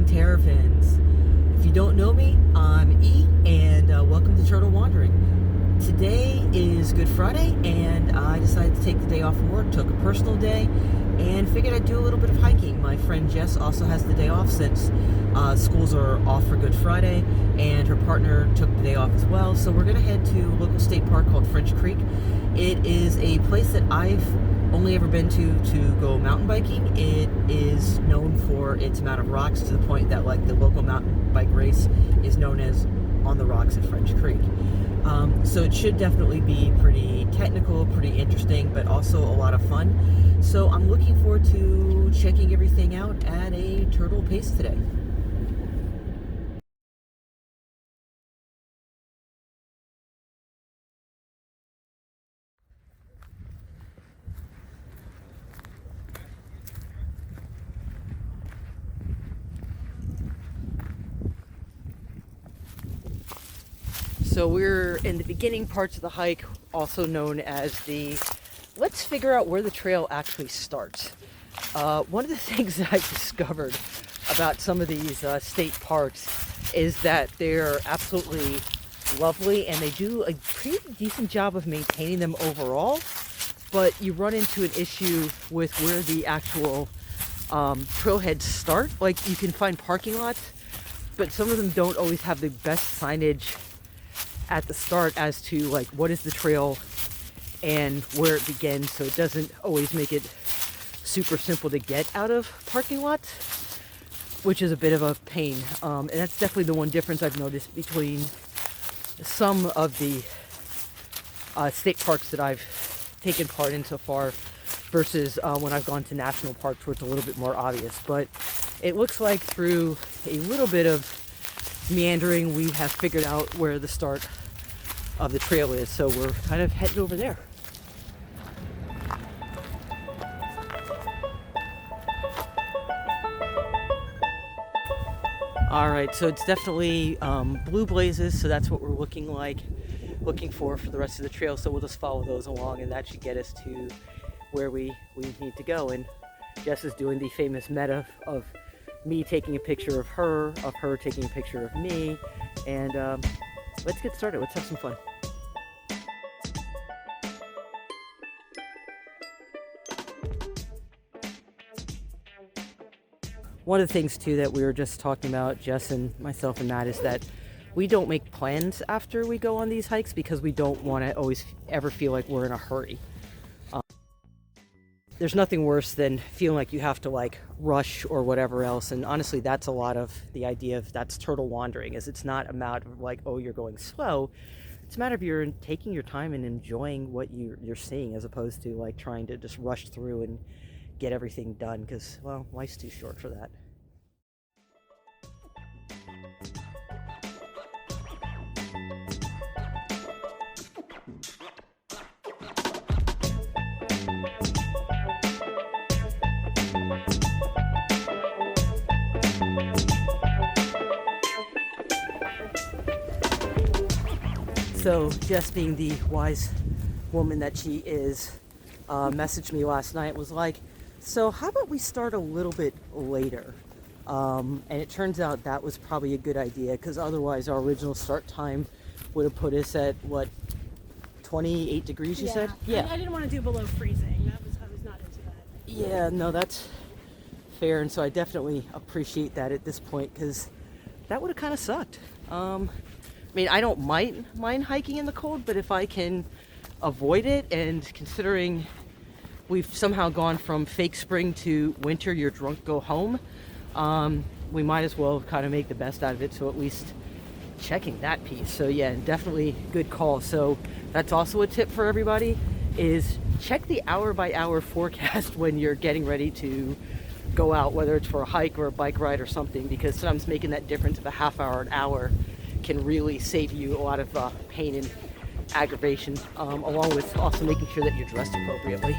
morning, Terrapins. If you don't know me, I'm E, and welcome to Turtle Wandering. Today is Good Friday, and I decided to take the day off from work, took a personal day, and figured I'd do a little bit of hiking. My friend Jess also has the day off since schools are off for Good Friday, and her partner took the day off as well. So we're going to head to a local state park called French Creek. It is a place that I've only ever been to go mountain biking. It is known for its amount of rocks, to the point that like the local mountain bike race is known as On the Rocks at French Creek. So it should definitely be pretty technical, pretty interesting, but also a lot of fun. So I'm looking forward to checking everything out at a turtle pace today. So we're in the beginning parts of the hike, also known as the let's figure out where the trail actually starts. One of the things that I've discovered about some of these state parks is that they're absolutely lovely and they do a pretty decent job of maintaining them overall, but you run into an issue with where the actual trailheads start. Like, you can find parking lots, but some of them don't always have the best signage at the start as to like what is the trail and where it begins, so it doesn't always make it super simple to get out of parking lots, which is a bit of a pain. And that's definitely the one difference I've noticed between some of the state parks that I've taken part in so far versus when I've gone to national parks, where it's a little bit more obvious. But it looks like through a little bit of meandering, we have figured out where the start of the trail is, so we're kind of headed over there. All right, so it's definitely blue blazes, so that's what we're looking for the rest of the trail. So we'll just follow those along, and that should get us to where we need to go. And Jess is doing the famous meta of me taking a picture of her taking a picture of me, and let's get started. Let's have some fun. One of the things too that we were just talking about, Jess and myself and Matt, is that we don't make plans after we go on these hikes because we don't want to always ever feel like we're in a hurry. There's nothing worse than feeling like you have to like rush or whatever else, and honestly that's a lot of the idea of that's turtle wandering. Is it's not a matter of like, oh, you're going slow. It's a matter of you're taking your time and enjoying what you're seeing, as opposed to like trying to just rush through and get everything done, because, well, life's too short for that. So Jess, being the wise woman that she is, messaged me last night, was like, so how about we start a little bit later? And it turns out that was probably a good idea, because otherwise our original start time would have put us at, what, 28 degrees, you said? Yeah. I didn't want to do below freezing. I was not into that. Yeah, no, that's fair, and so I definitely appreciate that at this point, because that would have kind of sucked. I mean, I don't mind hiking in the cold, but if I can avoid it, and considering we've somehow gone from fake spring to winter, you're drunk, go home, we might as well kind of make the best out of it, so at least checking that piece. So yeah, definitely good call. So that's also a tip for everybody, is check the hour by hour forecast when you're getting ready to go out, whether it's for a hike or a bike ride or something, because sometimes making that difference of a half hour, an hour can really save you a lot of pain and aggravation, along with also making sure that you're dressed appropriately.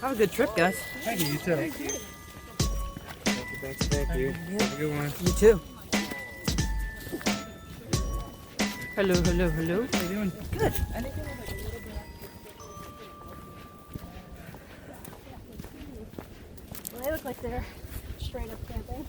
Have a good trip, guys. Thank you, you too. Thank you. Thank you. Have a good one. You too. Hello, hello, hello. How you doing? Good. Well, they look like they're straight up camping.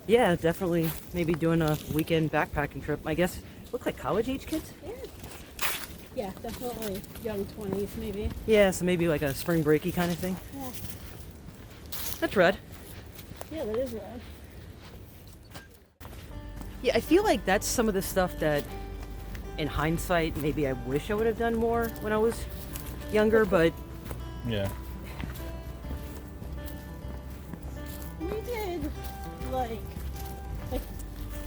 Yeah, definitely. Maybe doing a weekend backpacking trip. I guess look like college age kids. Yeah, definitely young 20s maybe. Yeah, so maybe like a spring breaky kind of thing. Yeah, That's red. yeah, that is red. Yeah, I feel like that's some of the stuff that, in hindsight, maybe I wish I would have done more when I was younger. But Yeah. We did like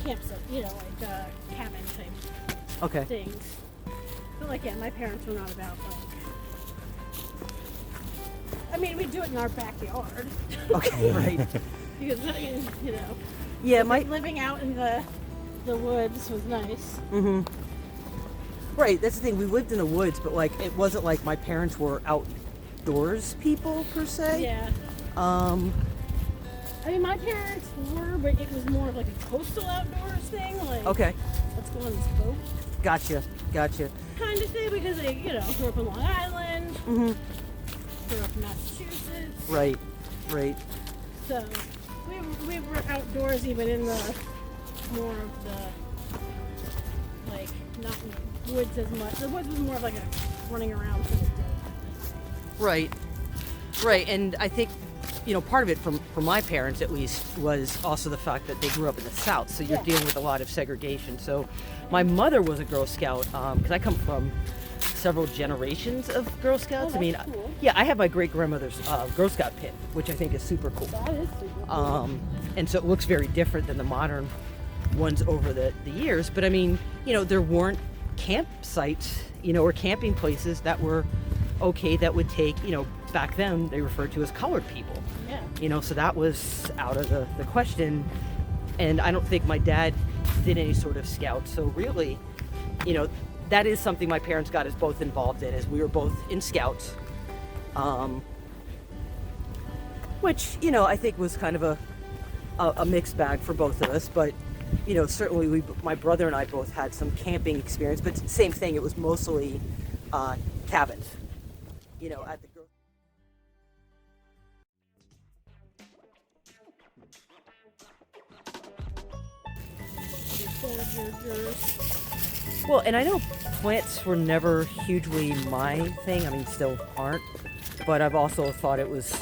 campsite, cabin type okay, things. But like, yeah, my parents were not about I mean, we do it in our backyard okay, right. because Yeah, living out in the woods was nice. Mm-hmm. Right, that's the thing. We lived in the woods, but like it wasn't like my parents were outdoors people per se. Yeah. I mean, my parents were, but it was more of like a coastal outdoors thing. Like, Okay, let's go on this boat gotcha. kind of thing because they, grew up in Long Island, Mm-hmm. grew up in Massachusetts. Right. So we were outdoors even in the more of the, like, not in the woods as much. The woods was more of like a running around for the day. Right. And I think, part of it for my parents at least was also the fact that they grew up in the South. So you're Yeah. dealing with a lot of segregation. So my mother was a Girl Scout because I come from several generations of Girl Scouts. Oh, that's cool. Yeah, I have my great grandmother's Girl Scout pin, which I think is super cool. That is super cool. And so it looks very different than the modern ones over the years. But I mean, there weren't campsites, or camping places that were okay that would take, back then they referred to as colored people. Yeah. So that was out of the question. And I don't think my dad did any sort of scout. So really, that is something my parents got us both involved in, is we were both in scouts. Which, I think was kind of a mixed bag for both of us, but certainly my brother and I both had some camping experience, but same thing, it was mostly cabins, at the Well, and I know plants were never hugely my thing. I mean, still aren't. But I've also thought it was,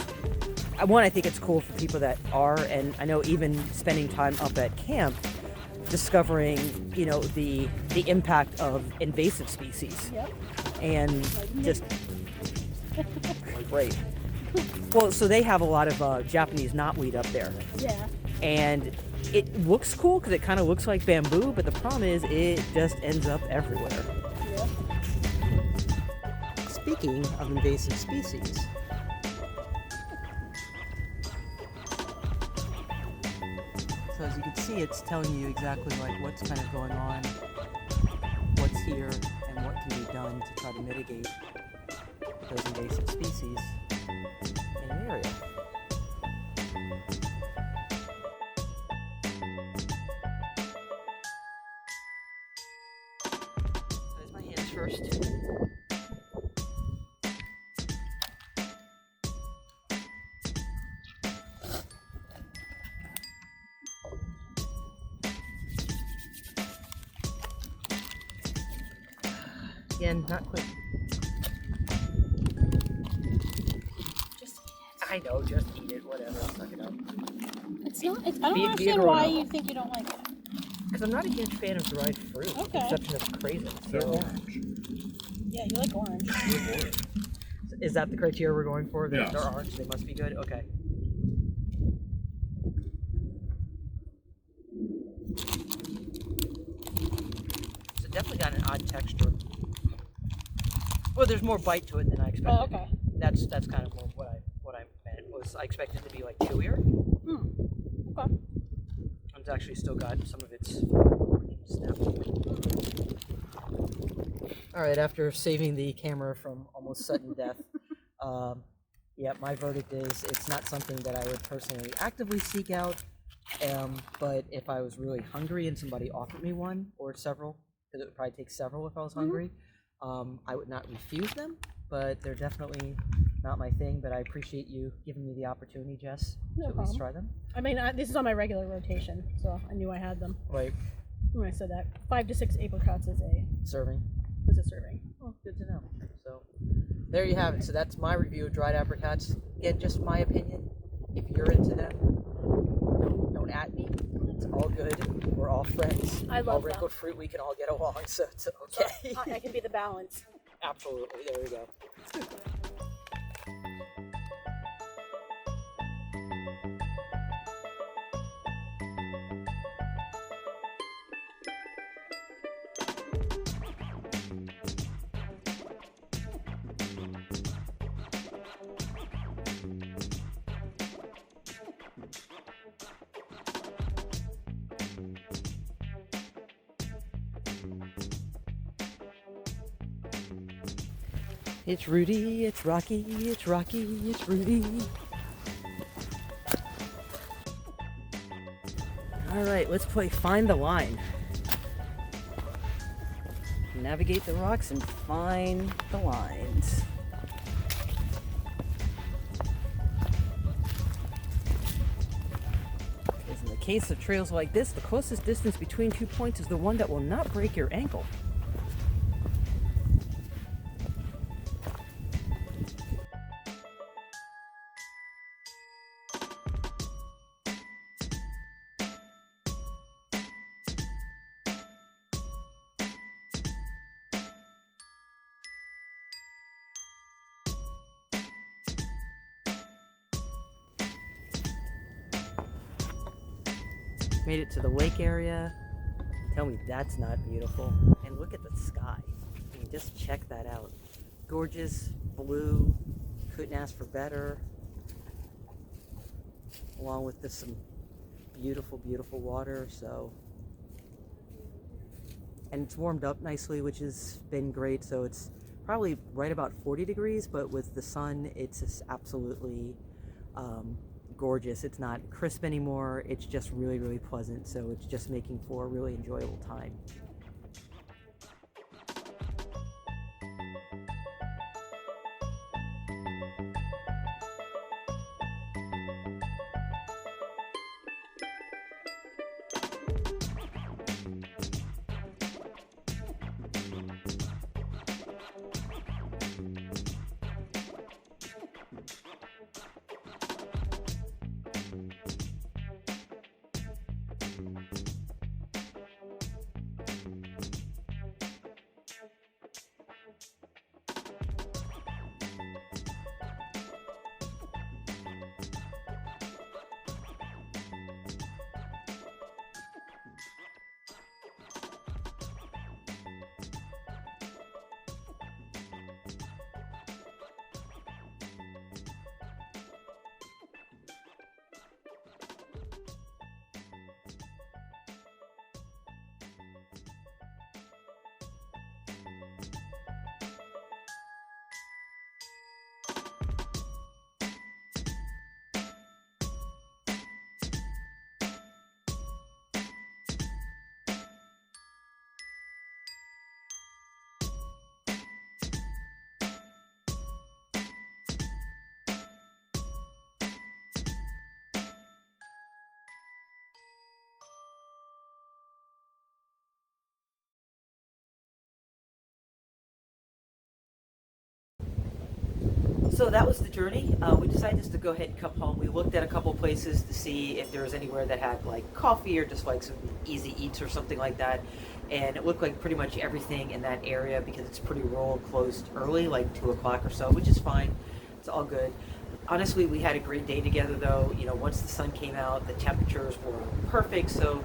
one, I think it's cool for people that are, and I know even spending time up at camp, discovering, the impact of invasive species. Yep. And just, great. Well, so they have a lot of Japanese knotweed up there. Yeah. And it looks cool because it kind of looks like bamboo, but the problem is it just ends up everywhere. Yep. Speaking of invasive species, so as you can see, it's telling you exactly like what's kind of going on, what's here, and what can be done to try to mitigate those invasive species in an area. There's my hands first. Again, not quick. Just I know, just eat it, whatever, suck it up. it's not. I don't Be understand grown why up. you think you don't like it. Because I'm not a huge fan of dried fruit. Okay. Perception of crazy. They're So, orange. Yeah, you like orange. They're orange. is that the criteria we're going for? That Yes. they're orange, they must be good? Okay. So definitely got an odd texture. Well, there's more bite to it than I expected. Oh, okay. That's kind of more what I meant. Was I expected it to be like chewier? Okay. It's actually still got some of its snap. All right, after saving the camera from almost sudden death, Yeah, my verdict is it's not something that I would personally actively seek out. But if I was really hungry and somebody offered me one or several, because it would probably take several if I was hungry, I would not refuse them. But they're definitely not my thing. But I appreciate you giving me the opportunity, Jess, No to at least problem. try them. I mean, this is on my regular rotation, so I knew I had them Like when I said that. 5 to 6 apricots is a serving. serving. Oh, good to know. So there you have it. So that's my review of dried apricots. Again, just my opinion. If you're into them, don't at me. It's all good. We're all friends. I love all them. wrinkled fruit. We can all get along. So it's okay. So I can be the balance. Absolutely. There we go. It's Rudy, it's Rocky, it's Rocky, it's Rudy. Alright, let's play Find the Line. Navigate the rocks and find the lines. Because in the case of trails like this, the closest distance between 2 points is the one that will not break your ankle. Made it to the lake area. Tell me that's not beautiful. And look at the sky. I mean, just check that out. Gorgeous, blue, couldn't ask for better. Along with this some beautiful, beautiful water, so. And it's warmed up nicely, which has been great, so it's probably right about 40 degrees, but with the sun, it's just absolutely gorgeous. It's not crisp anymore. It's just really, really pleasant. So it's just making for a really enjoyable time. So that was the journey. We decided just to go ahead and come home. We looked at a couple places to see if there was anywhere that had like coffee or just like some easy eats or something like that. And it looked like pretty much everything in that area, because it's pretty rural, closed early, like 2 o'clock or so, which is fine. It's all good. Honestly, we had a great day together though. You know, once the sun came out, the temperatures were perfect. So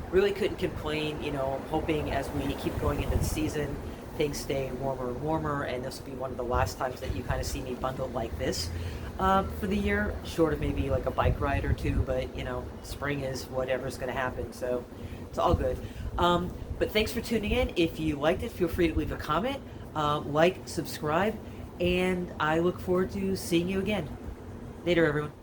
really couldn't complain. You know, I'm hoping as we keep going into the season, things stay warmer and warmer, and this will be one of the last times that you kind of see me bundled like this for the year, short of maybe like a bike ride or two, but you know, spring is whatever's going to happen, so it's all good. But thanks for tuning in. If you liked it, feel free to leave a comment, like, subscribe, and I look forward to seeing you again. Later, everyone.